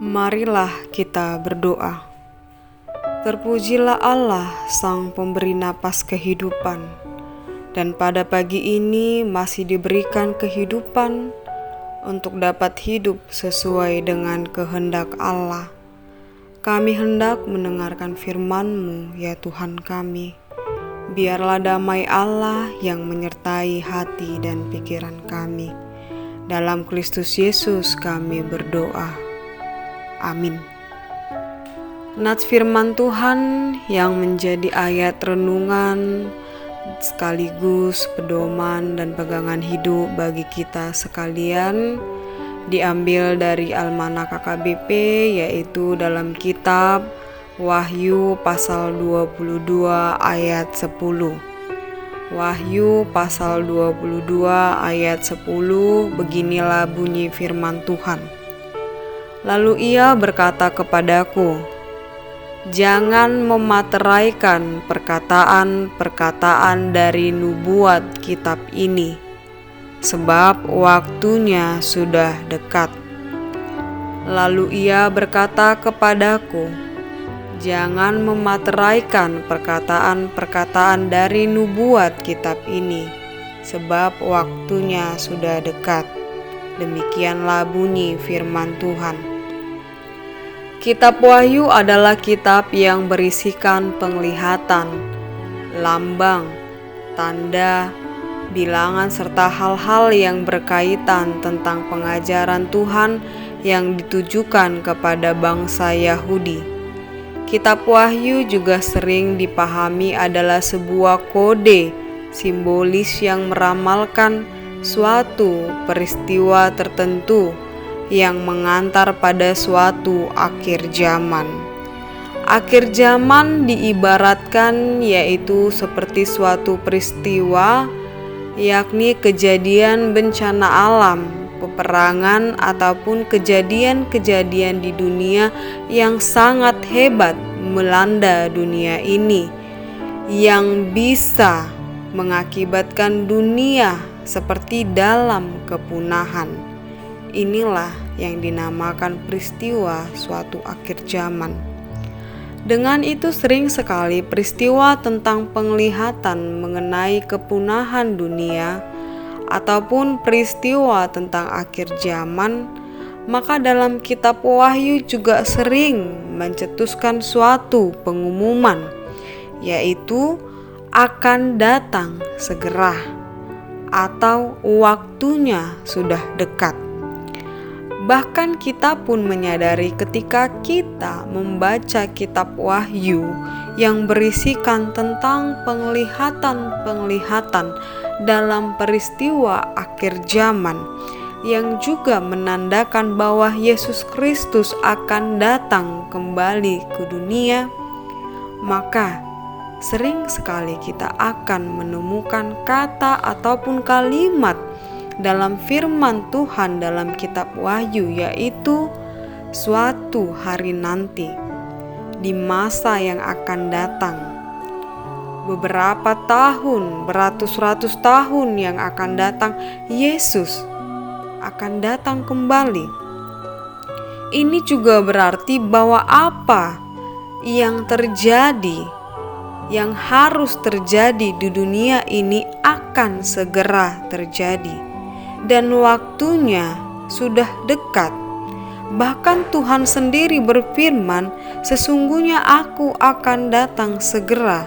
Marilah kita berdoa. Terpujilah Allah, Sang Pemberi napas kehidupan, dan pada pagi ini masih diberikan kehidupan untuk dapat hidup sesuai dengan kehendak Allah. Kami hendak mendengarkan firman-Mu, ya Tuhan kami. Biarlah damai Allah yang menyertai hati dan pikiran kami. Dalam Kristus Yesus kami berdoa. Amin. Nats firman Tuhan yang menjadi ayat renungan sekaligus pedoman dan pegangan hidup bagi kita sekalian diambil dari Almanak KKBP, yaitu dalam kitab Wahyu pasal 22 ayat 10. Wahyu pasal 22 ayat 10, beginilah bunyi firman Tuhan. Lalu ia berkata kepadaku, "Jangan memateraikan perkataan-perkataan dari nubuat kitab ini, sebab waktunya sudah dekat." Lalu ia berkata kepadaku, "Jangan memateraikan perkataan-perkataan dari nubuat kitab ini, sebab waktunya sudah dekat." Demikianlah bunyi firman Tuhan. Kitab Wahyu adalah kitab yang berisikan penglihatan, lambang, tanda, bilangan serta hal-hal yang berkaitan tentang pengajaran Tuhan yang ditujukan kepada bangsa Yahudi. Kitab Wahyu juga sering dipahami adalah sebuah kode simbolis yang meramalkan suatu peristiwa tertentu yang mengantar pada suatu akhir zaman. Akhir zaman diibaratkan yaitu seperti suatu peristiwa, yakni kejadian bencana alam, peperangan ataupun kejadian-kejadian di dunia yang sangat hebat melanda dunia ini, yang bisa mengakibatkan dunia seperti dalam kepunahan. Inilah yang dinamakan peristiwa suatu akhir zaman. Dengan itu sering sekali peristiwa tentang penglihatan mengenai kepunahan dunia ataupun peristiwa tentang akhir zaman, maka dalam kitab Wahyu juga sering mencetuskan suatu pengumuman, yaitu akan datang segera atau waktunya sudah dekat. Bahkan kita pun menyadari ketika kita membaca kitab Wahyu yang berisikan tentang penglihatan-penglihatan dalam peristiwa akhir zaman, yang juga menandakan bahwa Yesus Kristus akan datang kembali ke dunia, maka sering sekali kita akan menemukan kata ataupun kalimat dalam firman Tuhan dalam kitab Wahyu, yaitu suatu hari nanti, di masa yang akan datang, beberapa tahun, beratus-ratus tahun yang akan datang, Yesus akan datang kembali. Ini juga berarti bahwa apa yang terjadi, yang harus terjadi di dunia ini akan segera terjadi. Dan waktunya sudah dekat. Bahkan Tuhan sendiri berfirman, "Sesungguhnya Aku akan datang segera."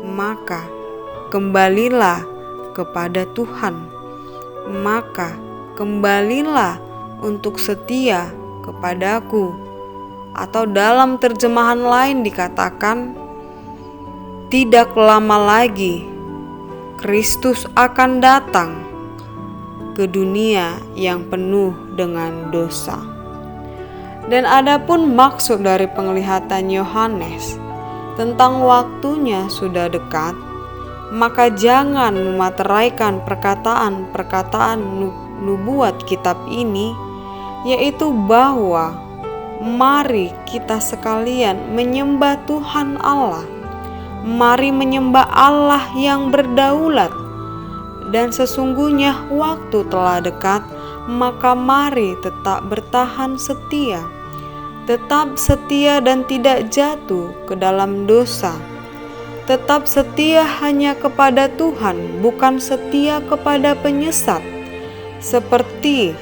Maka kembalilah kepada Tuhan. Maka kembalilah untuk setia kepadaku. Atau dalam terjemahan lain dikatakan, tidak lama lagi Kristus akan datang ke dunia yang penuh dengan dosa. Dan adapun maksud dari penglihatan Yohanes tentang waktunya sudah dekat, maka jangan memateraikan perkataan-perkataan nubuat kitab ini, yaitu bahwa mari kita sekalian menyembah Tuhan Allah. Mari menyembah Allah yang berdaulat. Dan sesungguhnya waktu telah dekat, maka mari tetap bertahan setia tetap setia dan tidak jatuh ke dalam dosa, tetap setia hanya kepada Tuhan, bukan setia kepada penyesat, seperti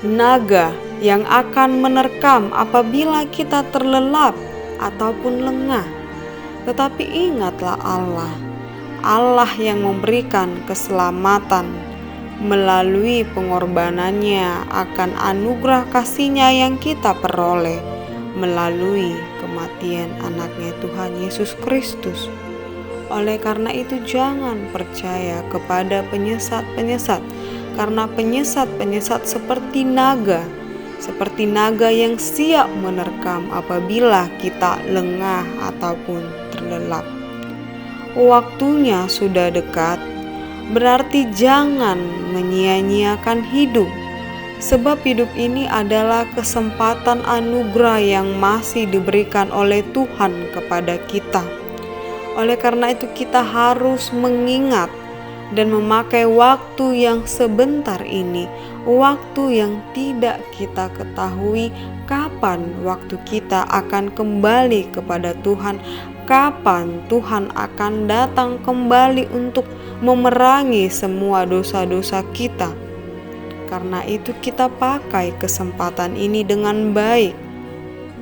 naga yang akan menerkam apabila kita terlelap ataupun lengah. Tetapi ingatlah Allah yang memberikan keselamatan melalui pengorbanannya akan anugerah kasih-Nya yang kita peroleh melalui kematian anaknya Tuhan Yesus Kristus. Oleh karena itu jangan percaya kepada penyesat-penyesat, karena penyesat-penyesat seperti naga yang siap menerkam apabila kita lengah ataupun terlelap. Waktunya sudah dekat, berarti jangan menyia-nyiakan hidup, sebab hidup ini adalah kesempatan anugerah yang masih diberikan oleh Tuhan kepada kita. Oleh karena itu kita harus mengingat dan memakai waktu yang sebentar ini, waktu yang tidak kita ketahui kapan waktu kita akan kembali kepada Tuhan, kapan Tuhan akan datang kembali untuk memerangi semua dosa-dosa kita. Karena itu kita pakai kesempatan ini dengan baik,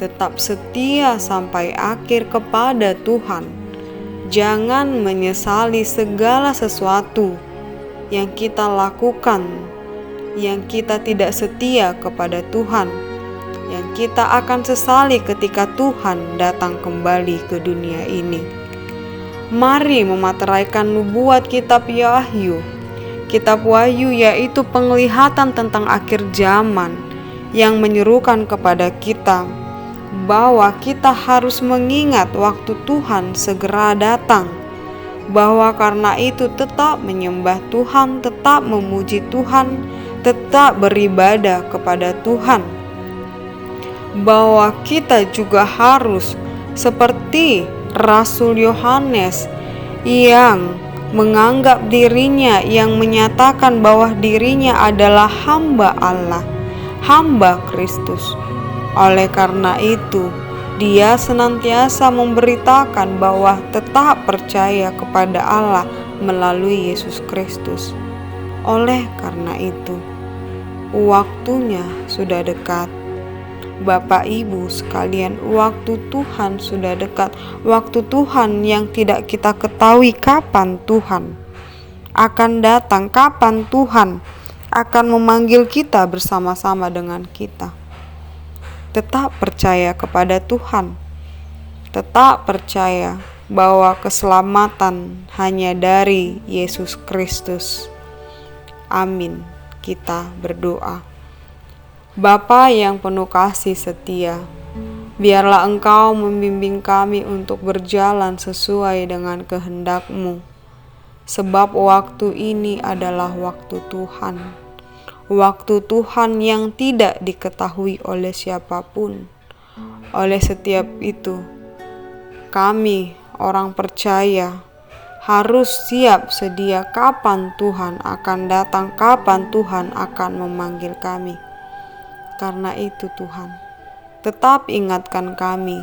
tetap setia sampai akhir kepada Tuhan. Jangan menyesali segala sesuatu yang kita lakukan, yang kita tidak setia kepada Tuhan, yang kita akan sesali ketika Tuhan datang kembali ke dunia ini. Mari memateraikan nubuat kitab Wahyu. Kitab Wahyu yaitu penglihatan tentang akhir zaman yang menyerukan kepada kita bahwa kita harus mengingat waktu Tuhan segera datang, bahwa karena itu tetap menyembah Tuhan, tetap memuji Tuhan, tetap beribadah kepada Tuhan, bahwa kita juga harus seperti Rasul Yohanes yang menganggap dirinya, yang menyatakan bahwa dirinya adalah hamba Allah, hamba Kristus. Oleh karena itu, dia senantiasa memberitakan bahwa tetap percaya kepada Allah melalui Yesus Kristus. Oleh karena itu, waktunya sudah dekat. Bapak Ibu sekalian, waktu Tuhan sudah dekat. Waktu Tuhan yang tidak kita ketahui kapan Tuhan akan datang, kapan Tuhan akan memanggil kita bersama-sama dengan kita. Tetap percaya kepada Tuhan, tetap percaya bahwa keselamatan hanya dari Yesus Kristus. Amin. Kita berdoa. Bapa yang penuh kasih setia, biarlah Engkau membimbing kami untuk berjalan sesuai dengan kehendak-Mu, sebab waktu ini adalah waktu Tuhan. Waktu Tuhan yang tidak diketahui oleh siapapun. Oleh setiap itu, kami orang percaya harus siap sedia kapan Tuhan akan datang, kapan Tuhan akan memanggil kami. Karena itu Tuhan, tetap ingatkan kami,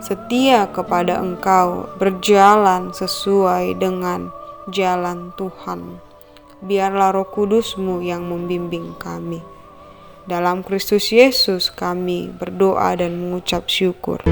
setia kepada Engkau, berjalan sesuai dengan jalan Tuhan. Biarlah Roh Kudus-Mu yang membimbing kami. Dalam Kristus Yesus kami berdoa dan mengucap syukur.